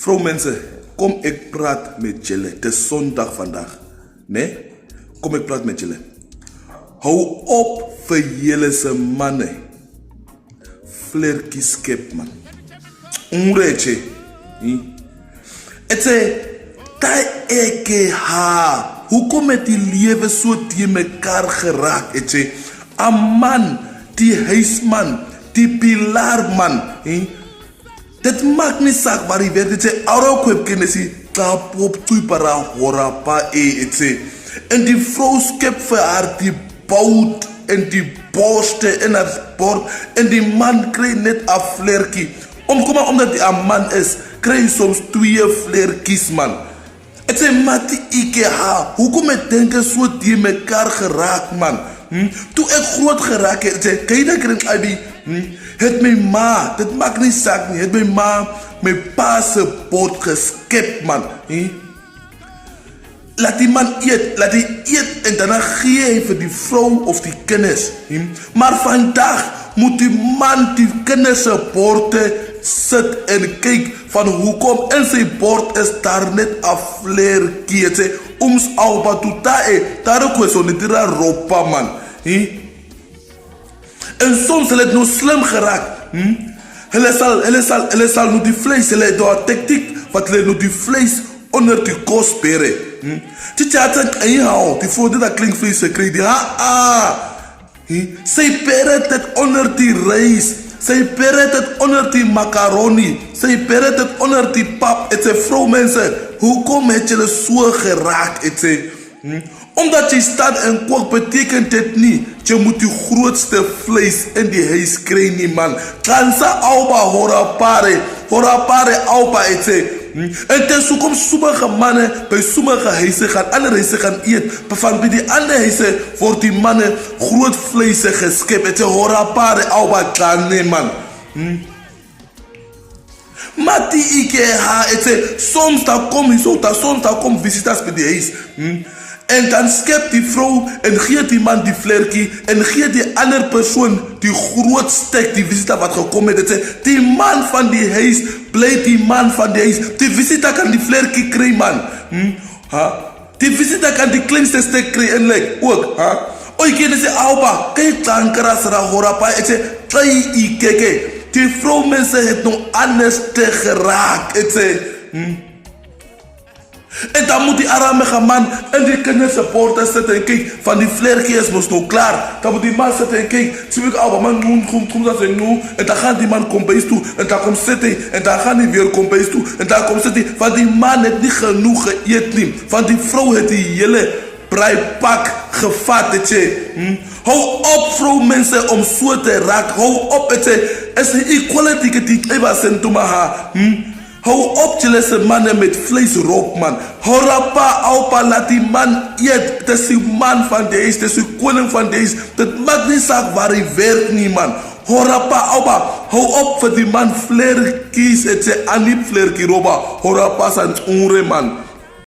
Vrouw mensen, kom ik praat met jullie. Het is zondag vandaag. Nee? Kom ik praat met jullie. Hou op voor jullie mannen. Flerkie skep man. Onreetje. Het zei, dat ik ha. Hoe kom het die leven zo tegen elkaar geraakt? Het zei, een man, die huisman, die pilaarman. Dat maakt niet zaak waar hij werkt. Het zei, ook heb kennis. Kap op tuipara horapa het zei. En die vrouw skep voor haar die bout en die borsten en haar sport. En die man krijgt net een flerkie. Omdat hij een man is, krijg je soms 2 flerkies man. Het zijn mati ike ha. Hoe kom je denken zo die mekaar geraakt man? Toen ik groot geraakt heb, zei, kan je dat krijgen abi? Het mijn ma, dat maakt niet zaak niet. Het mijn ma, mijn pa zijn bord geskipt man. Laat die man laat die eet en daarna geven die vrouw of die kennis. Maar vandaag moet die man die kennis borden zit en kijk van hoe kom en zijn bord is daar net een flerkie. Ons alba tutae, daar ook zo niet ropa man. En soms is het nog slim geraakt. Hij zal nu die vlees, hij door een tactiek wat hij nu die vlees onder die kost beren. Tja, het is een die voor dat klinkvlees krijgt. Zij beren het onder die rijst. Zij beren het onder die macaroni. Zij beren het onder die pap. Het zijn vrouw mensen. Hoe kom je zo geraakt? Omdat je staat en kookt betekent het niet. Je moet die grootste vlees in die huis krijgen man. Kansa alba horapare alba en ten komt sommige mannen bij sommige huizen gaan, andere huizen gaan eten. Van bij die andere huizen wordt die mannen groot vlees geskipt. Het is horapare alba kane man. Maar die ike ha, het is soms dan kom je zo, soms dan kom visitors bij die huis. En dan schept die vrouw en geeft die man die flerkie en geeft die andere persoon die groot stek, die visitor wat gekomen is. Die man van die huis blijft die man van die huis. Die visitor kan die flerkie krijgen man. Die visitor kan die kleinste stek krijgen en ook. Oei, je zegt, Alba, kijk dan krasra horapa. Het zegt, trai ikeke. Die vrouw mensen het nog anders te geraakt. Het zegt, en dan moet die arme man en die kindersupporters zitten en kijken van die flerkie is nog klaar. Dan moet die man zitten en kijken. Zie ik al, man, kom dat en nu. En dan gaat die man kom bij toe. En dan komt zitten. En dan gaat hij weer kom bij toe. En dan komt zitten. Van die man heeft niet genoeg gegeten. Van die vrouw heeft die hele breipak gevat. Hou op vrouw mensen om zo te raken. Hou op. Het is een equality die ik even zend toe maar. Hou op jullie mannen met vleesrook man. Horapa, alpa, laat die man eet. Het is die man van deze, het is die koning van deze. Dat maakt niet zaak waar hij werkt niet man. Horapa, alpa, hou op voor die man flerkies. Het is een niet flerkie roba. Horapa zijn onre man.